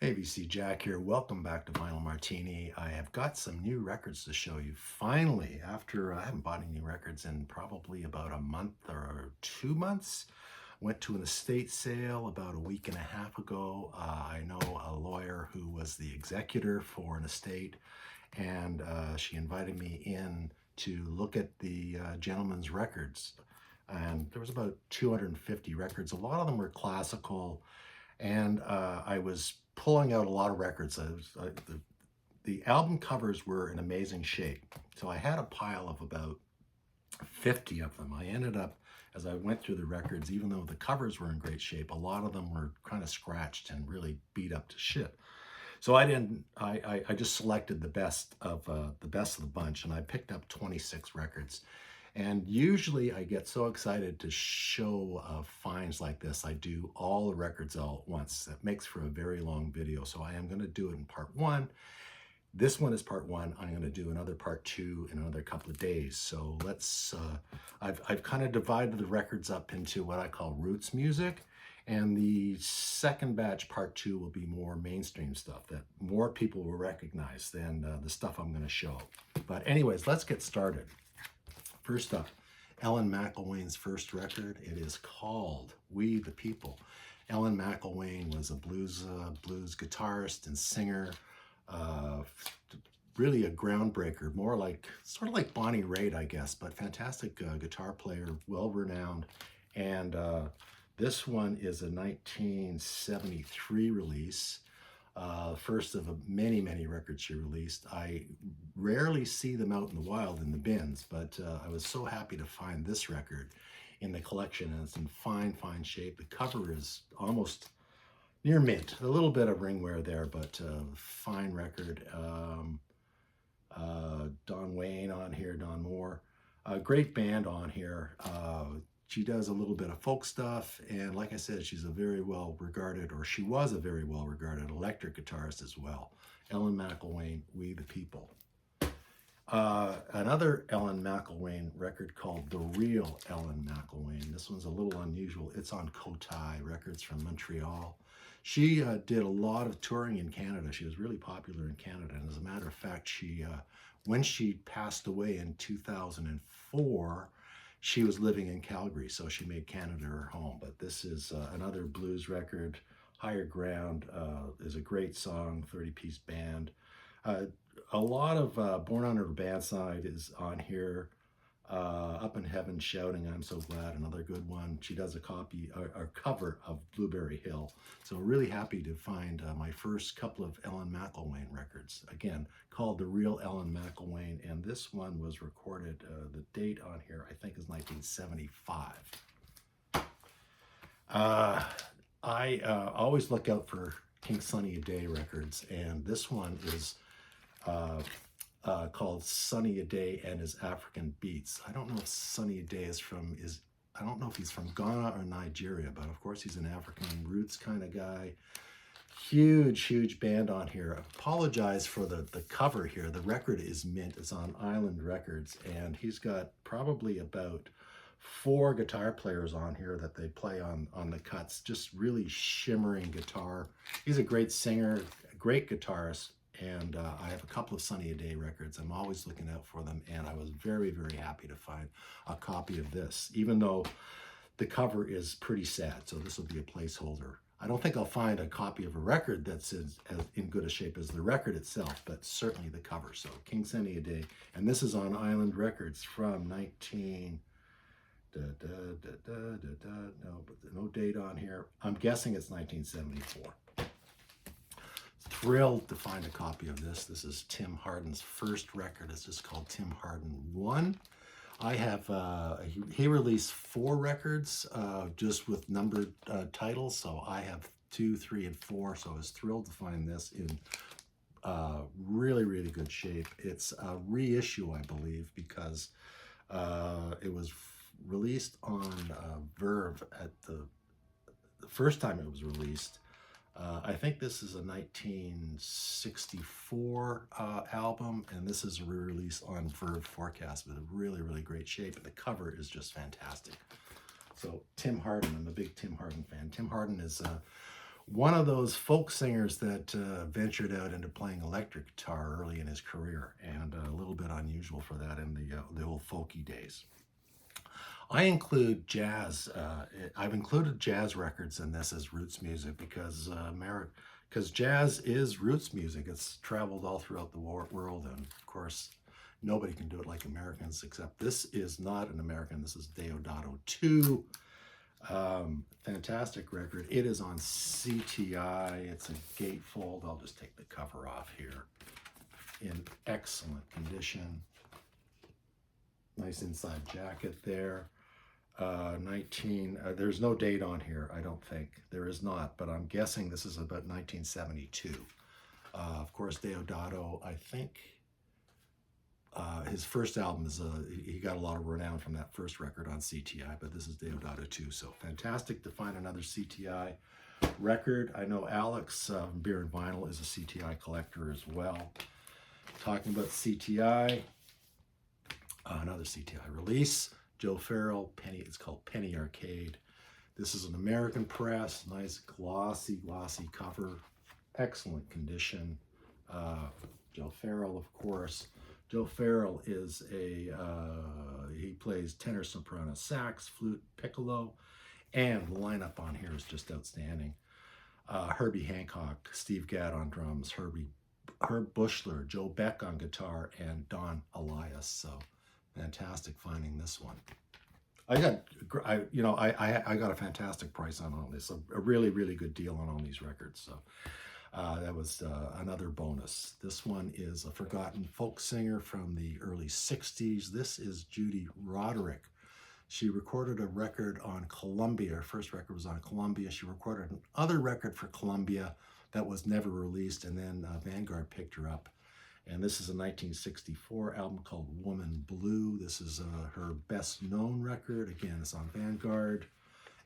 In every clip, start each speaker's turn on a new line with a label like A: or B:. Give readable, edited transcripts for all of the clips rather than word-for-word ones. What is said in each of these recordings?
A: KVC Jack here. Welcome back to Vinyl Martini. I have got some new records to show you. Finally, after I haven't bought any records in probably about a month or 2 months. Went to an estate sale about a week and a half ago. I know a lawyer who was the executor for an estate, and she invited me in to look at the gentleman's records. And there was about 250 records. A lot of them were classical, and I was pulling out a lot of records. The album covers were in amazing shape. So I had a pile of about 50 of them. I ended up, as I went through the records, even though the covers were in great shape, a lot of them were kind of scratched and really beat up to shit. So I just selected the best of the bunch, and I picked up 26 records. And usually I get so excited to show finds like this. I do all the records all at once. That makes for a very long video. So I am going to do it in part one. This one is part one. I'm going to do another part two in another couple of days. So I've kind of divided the records up into what I call roots music. And the second batch, part two, will be more mainstream stuff that more people will recognize than the stuff I'm going to show. But anyways, let's get started. First up, Ellen McIlwain's first record. It is called We the People. Ellen McIlwain was a blues guitarist and singer, really a groundbreaker, sort of like Bonnie Raitt, I guess, but fantastic guitar player, well-renowned. And this one is a 1973 release. First of many, many records she released. I rarely see them out in the wild in the bins, but I was so happy to find this record in the collection, and it's in fine, fine shape. The cover is almost near mint. A little bit of ring wear there, but fine record. Don Wayne on here, Don Moore. Great band on here. She does a little bit of folk stuff, and like I said, she's a very well-regarded, or she was a very well-regarded electric guitarist as well. Ellen McIlwain, We the People. Another Ellen McIlwain record called The Real Ellen McIlwain. This one's a little unusual. It's on Cotai Records from Montreal. She did a lot of touring in Canada. She was really popular in Canada, and as a matter of fact, when she passed away in 2004, she was living in Calgary, so she made Canada her home. But this is another blues record. Higher Ground is a great song, 30-piece band. A lot of Born on Her Bad Side is on here. Up in Heaven Shouting, I'm So Glad, another good one. She does a cover of Blueberry Hill. So really happy to find my first couple of Ellen McIlwain records. Again, called The Real Ellen McIlwain, and this one was recorded, the date on here, I think, is 1975. I always look out for King Sunny Ade records, and this one is called Sunny Ade and His African Beats. I don't know if Sunny Ade I don't know if he's from Ghana or Nigeria, but of course he's an African roots kind of guy. Huge, huge band on here. I apologize for the cover here. The record is mint. It's on Island Records, and he's got probably about 4 guitar players on here that they play on the cuts. Just really shimmering guitar. He's a great singer, a great guitarist, and I have a couple of Sunny Ade records. I'm always looking out for them, and I was very, very happy to find a copy of this, even though the cover is pretty sad, so this will be a placeholder. I don't think I'll find a copy of a record that's in good a shape as the record itself, but certainly the cover. So King Sunny Ade, and this is on Island Records from no date on here. I'm guessing it's 1974. Thrilled to find a copy of this. This is Tim Hardin's first record. It's just called Tim Hardin 1. I have, he released 4 records just with numbered titles, so I have 2, 3, and 4, so I was thrilled to find this in really, really good shape. It's a reissue, I believe, because it was released on Verve at the first time it was released. I think this is a 1964 album, and this is a re-release on Verve Forecast with a really, really great shape, and the cover is just fantastic. So Tim Hardin, I'm a big Tim Hardin fan. Tim Hardin is one of those folk singers that ventured out into playing electric guitar early in his career, and a little bit unusual for that in the old folky days. I include jazz. I've included jazz records in this as roots music because jazz is roots music. It's traveled all throughout the world, and of course, nobody can do it like Americans. Except this is not an American. This is Deodato 2. Fantastic record. It is on CTI. It's a gatefold. I'll just take the cover off here. In excellent condition. Nice inside jacket there. There's no date on here, I don't think. There is not, but I'm guessing this is about 1972. Of course, Deodato, I think his first album is, he got a lot of renown from that first record on CTI, but this is Deodato 2, so fantastic to find another CTI record. I know Alex Beer and Vinyl is a CTI collector as well. Talking about CTI, another CTI release, Joe Farrell, it's called Penny Arcade. This is an American press, nice glossy cover, excellent condition. Joe Farrell, of course. Joe Farrell is he plays tenor, soprano, sax, flute, piccolo, and the lineup on here is just outstanding. Herbie Hancock, Steve Gadd on drums, Herb Bushler, Joe Beck on guitar, and Don Elias. So fantastic finding this one. I got a fantastic price on all this. A really good deal on all these records. So that was another bonus. This one is a forgotten folk singer from the early 60s. This is Judy Roderick. She recorded a record on Columbia. Her first record was on Columbia. She recorded another record for Columbia that was never released, and then Vanguard picked her up. And this is a 1964 album called Woman Blue. This is her best known record. Again, it's on Vanguard.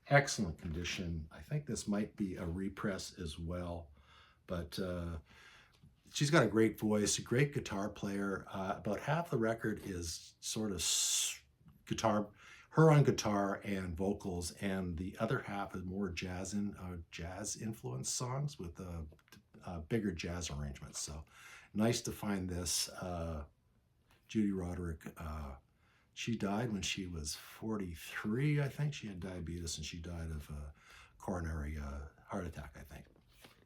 A: Excellent condition. I think this might be a repress as well. But she's got a great voice, a great guitar player. About half the record is sort of guitar, her on guitar and vocals, and the other half is more jazz influenced songs with bigger jazz arrangements. So nice to find this. Judy Roderick, she died when she was 43, I think. She had diabetes and she died of coronary heart attack, I think.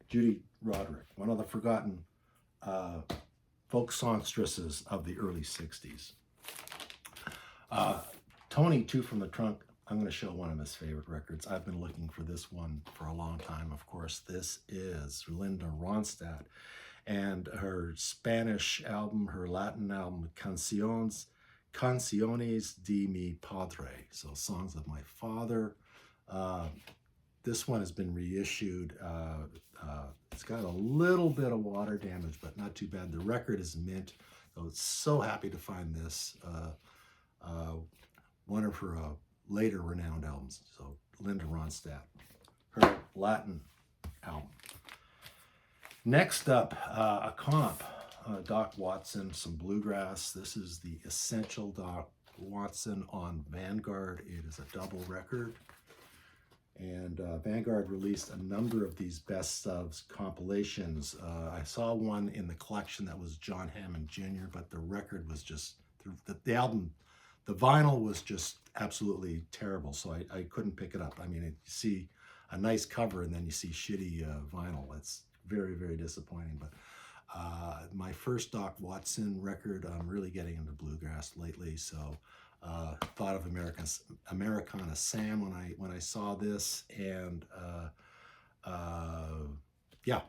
A: Judy Roderick, one of the forgotten folk songstresses of the early 60s. Tony, Two from the Trunk, I'm going to show one of his favorite records. I've been looking for this one for a long time, of course. This is Linda Ronstadt and her Spanish album, her Latin album, Canciones de mi Padre, so Songs of My Father. This one has been reissued. It's got a little bit of water damage, but not too bad. The record is mint, so it's so happy to find this. One of her later renowned albums, so Linda Ronstadt, her Latin album. Next up, a comp, Doc Watson, some bluegrass. This is the Essential Doc Watson on Vanguard. It is a double record. And Vanguard released a number of these best ofs compilations. I saw one in the collection that was John Hammond Jr., but the record was just, the album, the vinyl was just absolutely terrible, so I couldn't pick it up. I mean, you see a nice cover and then you see shitty vinyl. It's very disappointing. But my first Doc Watson record, I'm really getting into bluegrass lately, so thought of Americana Sam when I saw this, and yeah,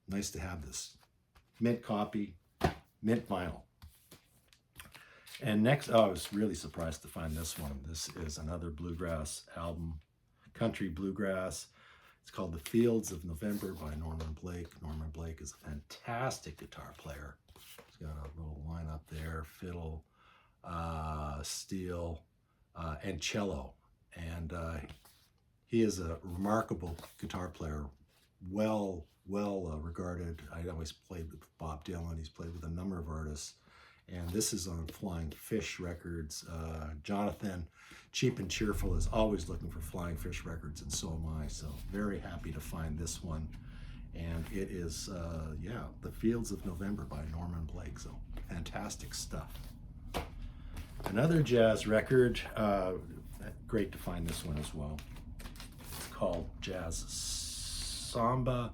A: nice to have this. Mint copy, mint vinyl. And next, I was really surprised to find this one. This is another bluegrass album, country bluegrass. It's called The Fields of November by Norman Blake. Norman Blake is a fantastic guitar player. He's got a little lineup there, fiddle, steel, and cello. And he is a remarkable guitar player, well regarded. I always played with Bob Dylan. He's played with a number of artists. And this is on Flying Fish Records. Jonathan, Cheap and Cheerful, is always looking for Flying Fish Records, and so am I. So very happy to find this one. And it is, yeah, The Fields of November by Norman Blake. So fantastic stuff. Another jazz record, great to find this one as well. It's called Jazz Samba,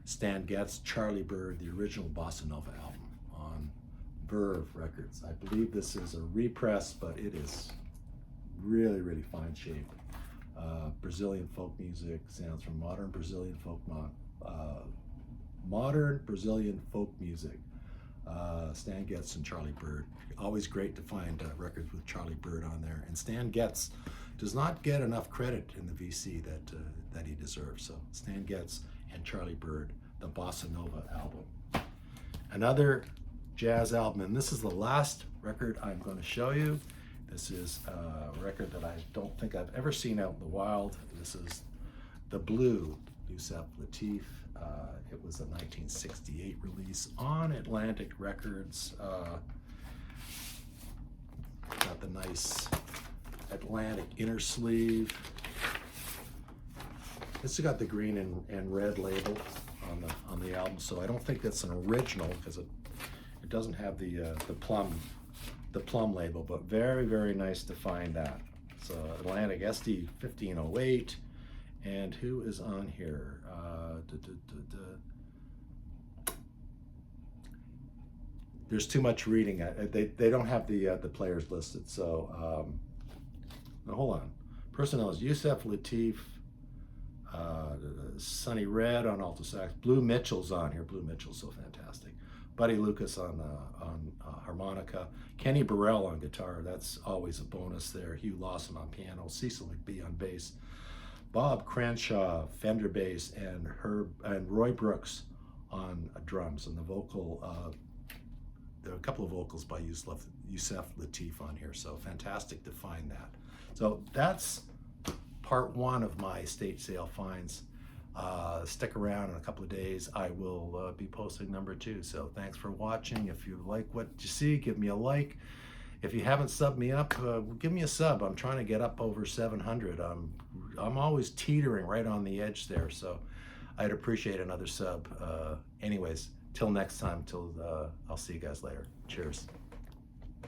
A: Stan Getz, Charlie Byrd, the original Bossa Nova album on Verve Records. I believe this is a repress, but it is really, really fine shape. Brazilian folk music, sounds from modern Brazilian folk music. Stan Getz and Charlie Byrd. Always great to find records with Charlie Byrd on there. And Stan Getz does not get enough credit in the VC that he deserves. So Stan Getz and Charlie Byrd, the Bossa Nova album. Another jazz album, and this is the last record I'm going to show you. This is a record that I don't think I've ever seen out in the wild. This is The Blue, Yusef Lateef. It was a 1968 release on Atlantic Records. Got the nice Atlantic inner sleeve. This has got the green and red label on the album, so I don't think that's an original because it doesn't have the plum label, but very, very nice to find that. So Atlantic SD 1508, and who is on here? There's too much reading. They don't have the players listed. So now hold on. Personnel is Yusef Lateef, Sonny Red on alto sax. Blue Mitchell's on here. Blue Mitchell's so fantastic. Buddy Lucas on harmonica. Kenny Burrell on guitar. That's always a bonus there. Hugh Lawson on piano. Cecil McBee on bass. Bob Crenshaw, Fender bass, and Roy Brooks on drums. And the vocal, there are a couple of vocals by Yusef Lateef on here. So fantastic to find that. So that's part one of my estate sale finds. Stick around in a couple of days. I will be posting number two. So thanks for watching. If you like what you see, give me a like. If you haven't subbed me up, give me a sub. I'm trying to get up over 700. I'm always teetering right on the edge there. So I'd appreciate another sub. Anyways, till next time, I'll see you guys later. Cheers.